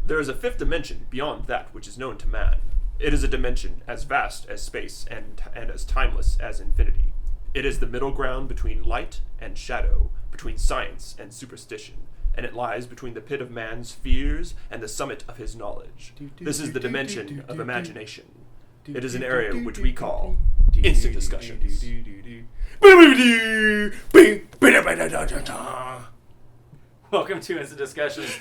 There is a fifth dimension beyond that which is known to man. It is a dimension as vast as space and as timeless as infinity. It is the middle ground between light and shadow, between science and superstition, and it lies between the pit of man's fears and the summit of his knowledge. This is the dimension of imagination. It is an area which we call instant discussions. Welcome to Instant Discussions.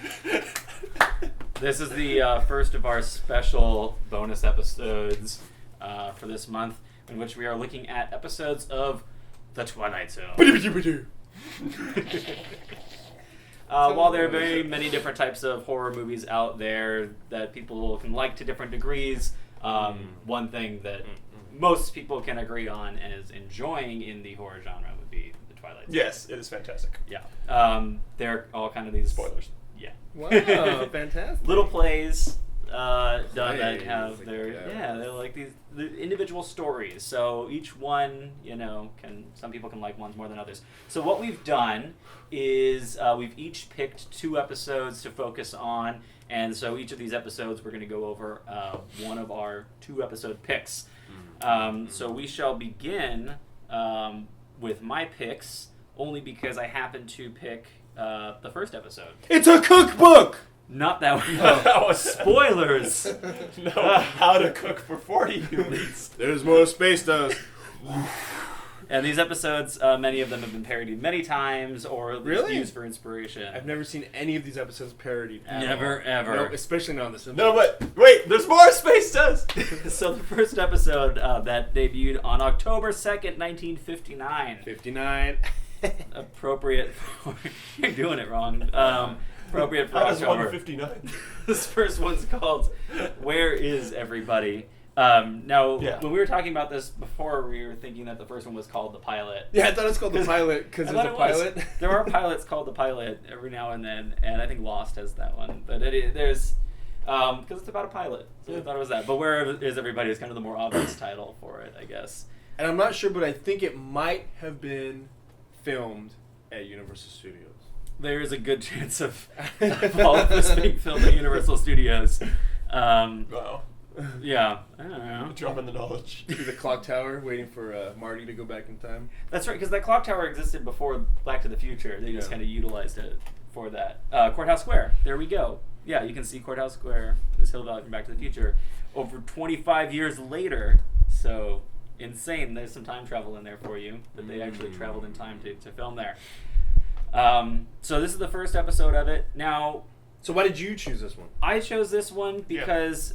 This is the first of our special bonus episodes for this month, in which we are looking at episodes of The Twilight Zone. While there are very many different types of horror movies out there that people can like to different degrees, one thing that most people can agree on as enjoying in the horror genre would be The Twilight Zone. Yes, it is fantastic. Yeah. They're all kind of these... Spoilers. Yeah. Wow, fantastic. Little plays done that have their... Yeah, they're like these the individual stories. So each one, some people can like ones more than others. So what we've done is we've each picked 2 episodes to focus on. And so each of these episodes we're going to go over one of our 2 episode picks. So we shall begin with my picks, only because I happen to pick the first episode. It's a cookbook! Not that one. No. That was Spoilers! No, how to cook for 40 humans. There's more space dust. And these episodes, many of them have been parodied many times, or at least used for inspiration. I've never seen any of these episodes parodied. Never, ever. No, especially not on this. No, but wait, there's more space dust. So the first episode that debuted on October 2nd, 1959. 59. Appropriate for... You're doing it wrong. Appropriate for I was October. 159. This first one's called Where Is Everybody? Now, when we were talking about this before, we were thinking that the first one was called The Pilot. Yeah, I thought it was called The Pilot because there's a pilot. There are pilots called The Pilot every now and then, and I think Lost has that one. But there's... because it's about a pilot. So I thought it was that. But Where Is Everybody is kind of the more obvious title for it, I guess. And I'm not sure, but I think it might have been filmed at Universal Studios. There is a good chance of all of this being filmed at Universal Studios. Wow. Yeah, I don't know. Dropping the knowledge. Through the clock tower, waiting for Marty to go back in time. That's right, because that clock tower existed before Back to the Future. They just kind of utilized it for that. Courthouse Square. There we go. Yeah, you can see Courthouse Square, this hill valley from Back to the Future, over 25 years later. So insane. There's some time travel in there for you, that they actually traveled in time to film there. So this is the first episode of it. Now, so why did you choose this one? I chose this one because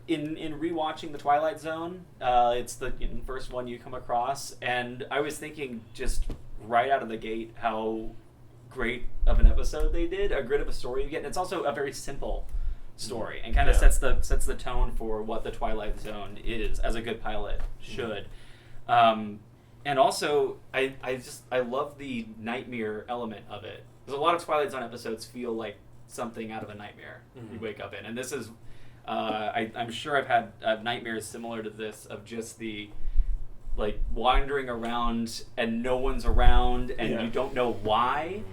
in rewatching The Twilight Zone, it's the first one you come across, and I was thinking just right out of the gate how great of an episode they did, a great of a story you get, and it's also a very simple story, and kind of sets the tone for what The Twilight Zone is, as a good pilot should. And also, I love the nightmare element of it. There's a lot of Twilight Zone episodes feel like something out of a nightmare you wake up in. And this is, I'm sure I've had nightmares similar to this, of just the, like, wandering around and no one's around and you don't know why.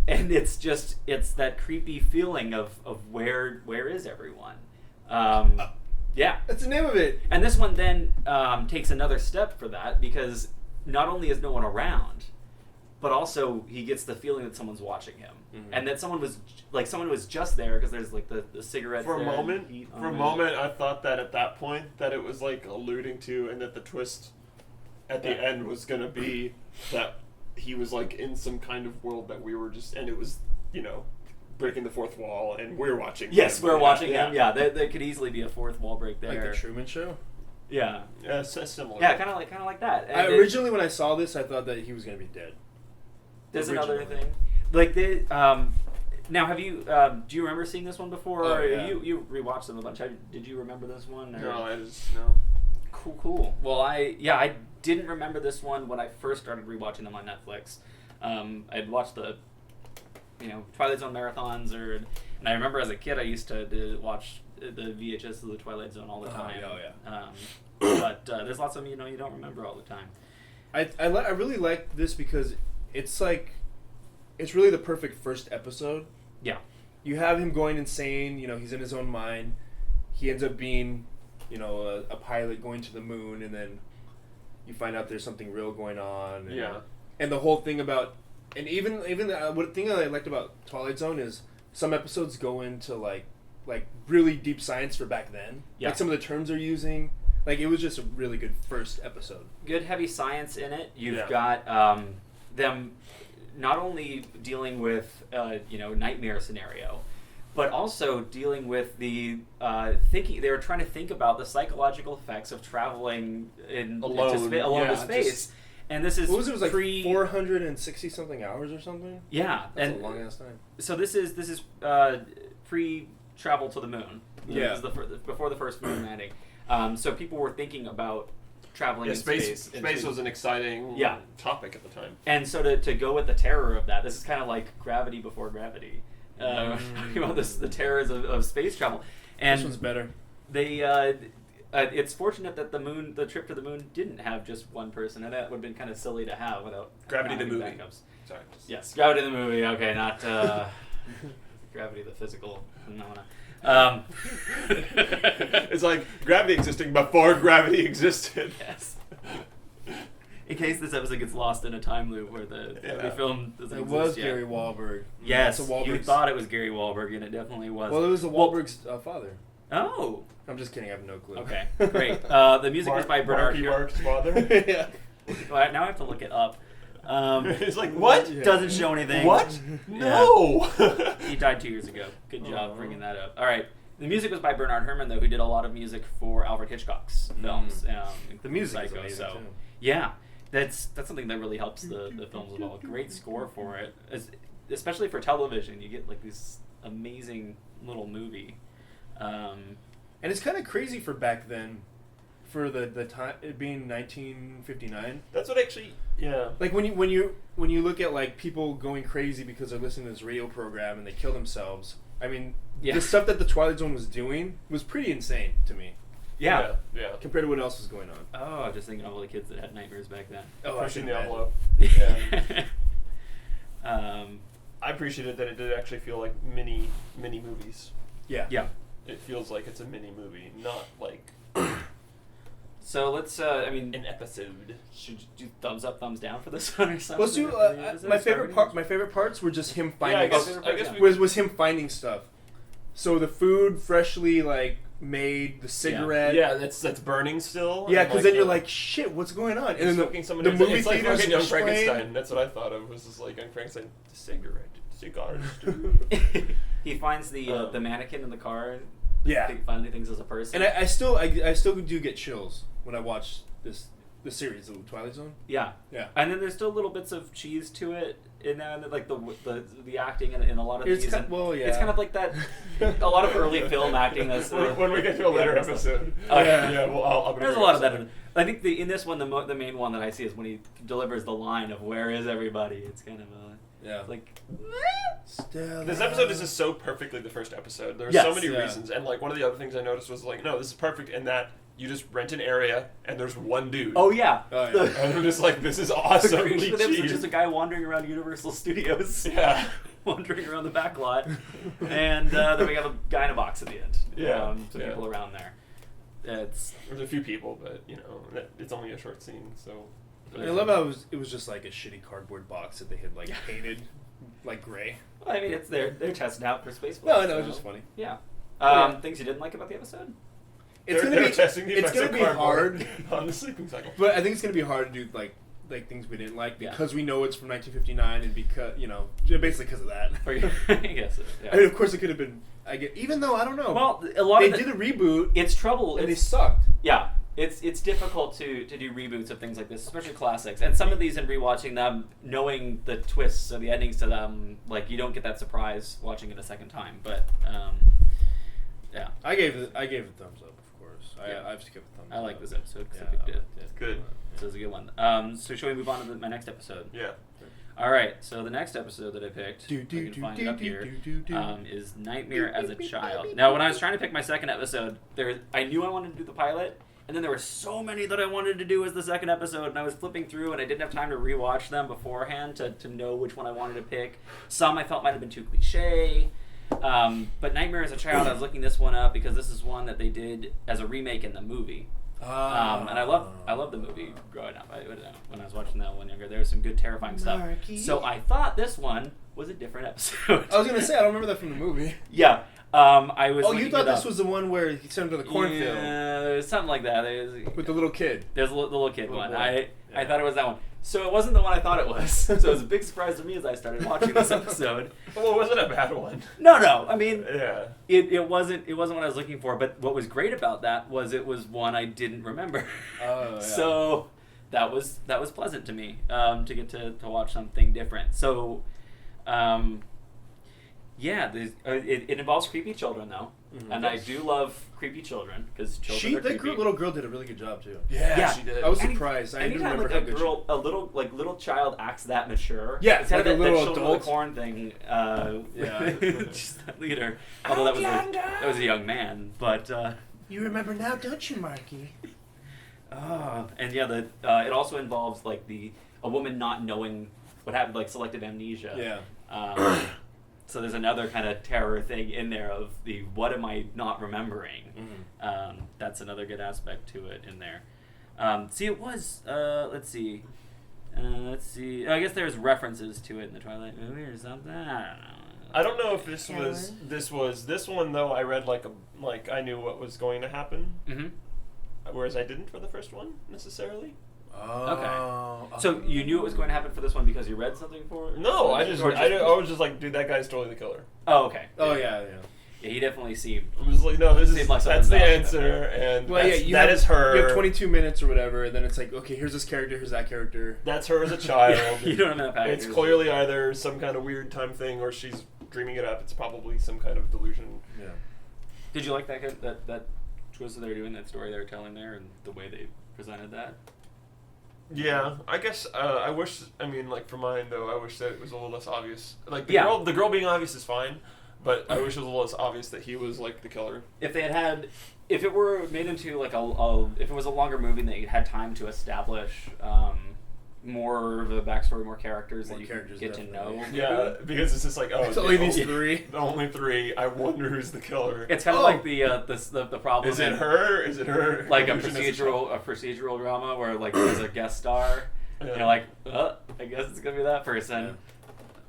And it's that creepy feeling of where is everyone? Yeah. That's the name of it. And this one then takes another step for that, because not only is no one around, but also he gets the feeling that someone's watching him, and that someone was just there, because there's like the cigarettes. For a there moment, I thought that at that point that it was like alluding to, and that the twist at the end was gonna be that he was like in some kind of world that we were just, and it was breaking the fourth wall, and we're watching. Yes, him. we're watching him. Yeah, there could easily be a fourth wall break there. Like the Truman Show. Yeah. Yeah, similar. Yeah, kind of like that. And originally, when I saw this, I thought that he was going to be dead. There's another thing. Like now, have you? Do you remember seeing this one before? Oh, yeah. You rewatched them a bunch. Did you remember this one? Or? No, Cool. Well, I didn't remember this one when I first started rewatching them on Netflix. I'd watched the Twilight Zone marathons, and I remember as a kid I used to watch the VHS of the Twilight Zone all the time. But there's lots of them you don't remember all the time. I really like this because it's really the perfect first episode. Yeah. you have him going insane. You know, he's in his own mind. He ends up being, you know, a pilot going to the moon, and then you find out there's something real going on. And, and the whole thing about, and even what thing that I liked about Twilight Zone is some episodes go into like really deep science for back then. Yeah. Like some of the terms they're using. Like it was just a really good first episode. Good heavy science in it. You've Yeah. got them not only dealing with nightmare scenario, but also dealing with the thinking. They were trying to think about the psychological effects of traveling Alone into space. And this is What was it? It was like 460 something hours or something. Yeah, That's a long ass time. So this is pre-travel to the moon. Yeah. This is before the first moon landing. So people were thinking about traveling in space. Space was an exciting topic at the time. And so to go with the terror of that, this is kind of like Gravity before Gravity. Talking about the terrors of space travel. And this one's better. They it's fortunate that the trip to the moon didn't have just one person, and that would have been kind of silly to have without Gravity the having movie. backups. Sorry. Yes, Gravity the movie. Okay, not Gravity the physical phenomena. It's like Gravity existing before Gravity existed. Yes. In case this episode gets lost in a time loop where the film doesn't It exist was yet. Gary Wahlberg. Yes, So you Wahlberg's- thought it was Gary Wahlberg, and it definitely was. Well, it was the Wahlberg's father. Oh, I'm just kidding. I have no clue. okay, great. The music was by Bernard. Mark's father. Yeah. Well, now I have to look it up. It's like, what? Yeah. Doesn't show anything. What? No! He died 2 years ago. Good job bringing that up. All right. The music was by Bernard Herrmann, though, who did a lot of music for Alfred Hitchcock's films. The music is Psycho, amazing, so too. yeah, that's something that really helps the films as well. Great score for it, especially for television. You get like this amazing little movie. And it's kind of crazy for back then, for the time it being 1959. That's what actually, yeah. Like when you look at like people going crazy because they're listening to this radio program and they kill themselves. I mean, the stuff that the Twilight Zone was doing was pretty insane to me. Yeah. Compared to what else was going on. Oh, just thinking of all the kids that had nightmares back then. Oh, Pushing I the can envelope. Yeah. I appreciated that it did actually feel like mini movies. Yeah. Yeah. It feels like it's a mini movie, not like So let's. an episode. Should you do thumbs up, thumbs down for this one or something? Let's do my favorite part. My favorite parts were just him finding. I guess was him finding stuff. So the food freshly like made, the cigarette. Yeah, that's burning still. Yeah, and, because then you're like, shit, what's going on? And then the movie it's like theaters fucking Young explain- Frankenstein. That's what I thought of. Was just like Young Frankenstein, the cigarette, cigars. He finds the mannequin in the car. Yeah. He finally thinks as a person. And I still do get chills when I watch the series, the Twilight Zone. Yeah. Yeah. And then there's still little bits of cheese to it, and like the acting in a lot of these. It's kind of like that. A lot of early film acting. That's when we get to a later episode. Yeah. Well, I'll there's a lot of that. I think in this one, the main one that I see is when he delivers the line of "Where is everybody?" It's kind of like. This episode is just so perfectly the first episode. There's Yes. so many reasons, and like one of the other things I noticed was like, no, this is perfect in that you just rent an area and there's one dude. Oh yeah. And I'm just like, this is The awesome. creation of them is just a guy wandering around Universal Studios. Yeah. Wandering around the back lot, and then we have a guy in a box at the end. Yeah. Some people around there. There's a few people, but it's only a short scene, so. I love how it was just like a shitty cardboard box that they had like painted like gray. Well, I mean, it's they're testing out for space. No, I know, it's just funny. Yeah. Things you didn't like about the episode? It's They're testing the it's effects gonna of be cardboard hard, on the sleeping cycle. but I think it's gonna be hard to do like things we didn't like because we know it's from 1959 and because basically because of that. I guess. Yeah. I mean, of course, it could have been. Even though I don't know. Well, a lot they of did a reboot. It's trouble. And they sucked. Yeah. It's difficult to do reboots of things like this, especially classics. And some of these, in rewatching them, knowing the twists or the endings to them, like you don't get that surprise watching it a second time. But yeah, I gave it thumbs up, of course. Yeah. I've skipped thumbs up. I like this episode because Yeah, I picked I it. liked it. It's good. So it's a good one. So shall we move on to my next episode? Yeah. All right. So the next episode that I picked, I can find it up here, is Nightmare as a Child. Now, when I was trying to pick my second episode, I knew I wanted to do the pilot, and then there were so many that I wanted to do as the second episode, and I was flipping through, and I didn't have time to rewatch them beforehand to know which one I wanted to pick. Some I felt might have been too cliche. But Nightmare as a Child, I was looking this one up because this is one that they did as a remake in the movie. And I love the movie growing up. When I was watching that one younger, there was some good terrifying stuff. So I thought this one was a different episode. I was gonna say I don't remember that from the movie. Yeah. I was. Oh, you thought this was the one where he sent him to the cornfield? Yeah, something like that. With the little kid. There's the little kid one. Boy. I thought it was that one. So it wasn't the one I thought it was. So it was a big surprise to me as I started watching this episode. Well, it wasn't a bad one. No. I mean, yeah. It wasn't what I was looking for. But what was great about that was it was one I didn't remember. Oh, yeah. So that was pleasant to me to get to watch something different. So. Yeah, it involves creepy children though, and I do love creepy children because children are creepy. That little girl did a really good job too. Yeah, she did. I was surprised. I didn't anytime remember like how good a little child acts that mature. Yeah, it's kind like of a that little Children of adult. the Corn thing. Yeah, She's that leader. Although that was a young man, but. You remember now, don't you, Marky? And yeah, it also involves like a woman not knowing what happened, like selective amnesia. Yeah. So there's another kind of terror thing in there of the what am I not remembering? Mm-hmm. That's another good aspect to it in there. See, it was. Let's see. I guess there's references to it in the Twilight movie or something. I don't know if this was this one though. I read like I knew what was going to happen, whereas I didn't for the first one necessarily. Okay. So you knew it was going to happen for this one because you read something for it? No, I was just like, dude, that guy's totally the killer. Oh, okay. Oh yeah. Yeah, he definitely seemed. I was like, no, Seemed like that's the something answer, and Well, that is her. You have 22 minutes or whatever, and then it's like, okay, here's this character, here's that character. That's her as a child. You don't have that. It's clearly either some kind of weird time thing, or she's dreaming it up. It's probably some kind of delusion. Yeah. Did you like that twist that they were doing, that story they were telling there, and the way they presented that? Yeah, I guess I wish. I mean, like for mine though, I wish that it was a little less obvious. Like the girl being obvious is fine, but I wish it was a little less obvious that he was like the killer. If it were made into like if it was a longer movie and they had time to establish more of a backstory, more characters that you can get to know. Yeah, because it's just like, oh, it's only these three. The only three. I wonder who's the killer. It's kind of like the problem. Is it her? Is it her? Like a procedural drama where like there's a guest star, and you're like, I guess it's gonna be that person. Yeah.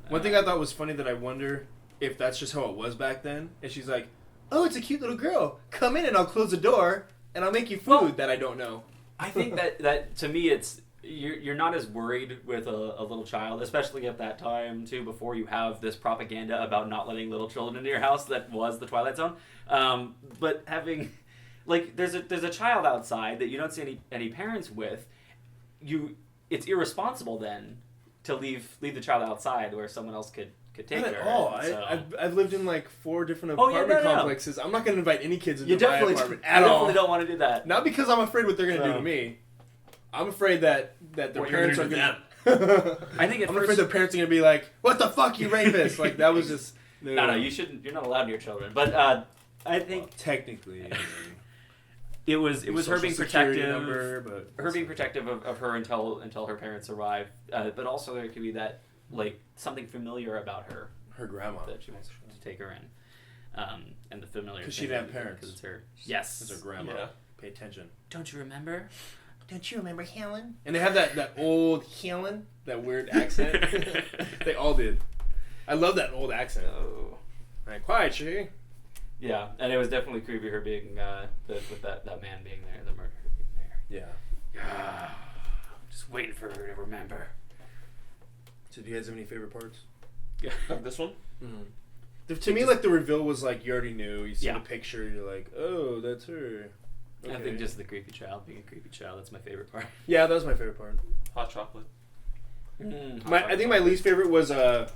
One thing I thought was funny that I wonder if that's just how it was back then. And she's like, oh, it's a cute little girl. Come in and I'll close the door and I'll make you food that I don't know. I think that to me it's. You're not as worried with a little child, especially at that time too. Before you have this propaganda about not letting little children into your house, that was the Twilight Zone. But having, like, there's a child outside that you don't see any parents with. It's irresponsible then to leave the child outside where someone else could take not her. At all. So. I've lived in like 4 different apartment complexes. I'm not going to invite any kids into my apartment at all. You definitely don't want to do that. Not because I'm afraid what they're going to do to me. I'm afraid that their parents are going to. I think I'm afraid their parents are going to be like, "What the fuck, you rapist!" Like that was just. No, you shouldn't. You're not allowed near children. But I think technically, it was her being protective. Her being protective of her until her parents arrive. But also there could be that like something familiar about her. Her grandma that she wants to take her in, and the familiar. Because she didn't have parents. Because it's her. Yes. It's her grandma. Yeah. Pay attention. Don't you remember? Don't you remember Helen? And they have that old Helen, that weird accent. They all did. I love that old accent. Oh. Right, quiet, she. Yeah, and it was definitely creepy her being with that man being there, the murderer being there. Yeah. Just waiting for her to remember. So do you guys have any favorite parts? Yeah. Of this one? Mm-hmm. To me, like the reveal was like you already knew. You see the picture, you're like, oh, that's her. Okay. I think just the creepy child being a creepy child, that's my favorite part. Yeah, that was my favorite part. Hot chocolate. I think my least favorite was the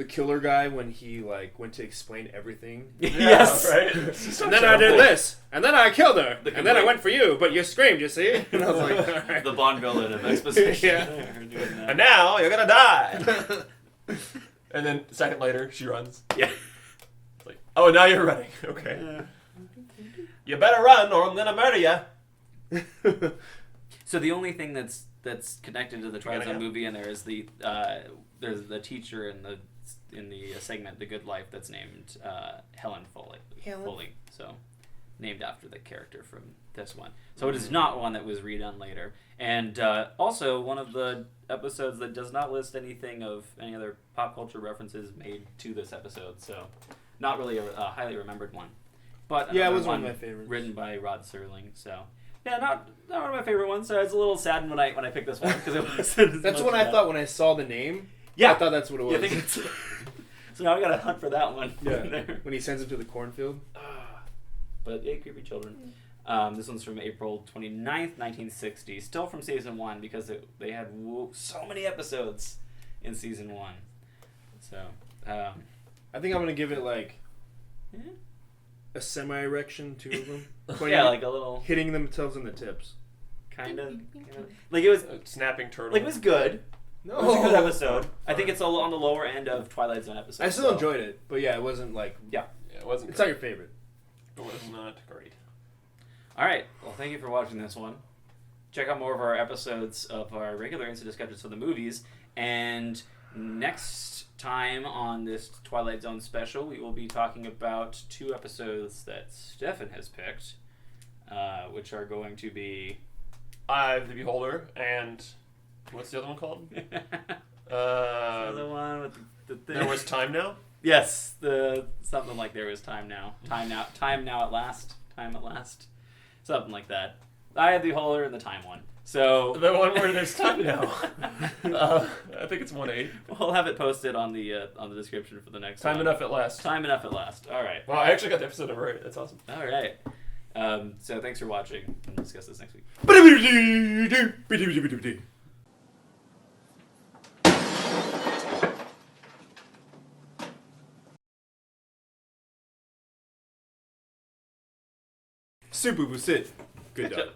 killer guy when he like went to explain everything. Yes, right. And then I did this, and then I killed her, and then I went for you, but you screamed, you see? And I was like, all right. The Bond villain of exposition. Yeah. And now you're gonna die. And then a second later, she runs. Yeah. It's like, oh, now you're running. Okay. You better run, or I'm gonna murder you. So the only thing that's connected to the Twilight Zone movie in there is there's the teacher segment The Good Life that's named Helen Foley. Foley. So named after the character from this one. So it is not one that was redone later. And also one of the episodes that does not list anything of any other pop culture references made to this episode. So not really a highly remembered one. But it was one of my favorites. Written by Rod Serling. So yeah, not one of my favorite ones. So I was a little saddened when I picked this one because it wasn't. That's what I thought when I saw the name. Yeah, I thought that's what it was. Yeah, I think it's so now I gotta hunt for that one. Yeah, when he sends him to the cornfield. But yeah, Creepy Children. This one's from April 29th, 1960. Still from season 1 because they had so many episodes in season 1. So, I think I'm gonna give it like a semi-erection, 2 of them. Yeah, like a little hitting themselves in the tips. Kind of. Like it was snapping turtle. Like it was good. No, it was a good episode. I think it's on the lower end of Twilight Zone episodes. I still enjoyed it, but yeah, it wasn't like it wasn't. It's not your favorite. It was not great. All right. Well, thank you for watching this one. Check out more of our episodes of our regular Instant Discussions for the movies. And next time on this Twilight Zone special, we will be talking about 2 episodes that Steffan has picked, which are going to be Eye of the Beholder and what's the other one called? the one with the thing. There Was Time Now? Yes, something like There Was Time Now. Time now at last. Time at last. Something like that. I have the Beholder and the Time one. So the one where there's time now. I think it's 1-8. We'll have it posted on the description for the next Time one. Enough at Last. Time Enough at Last. All right. Wow, I actually got the episode number right. That's awesome. All right. So thanks for watching. We'll discuss this next week. Super, sit. Good dog.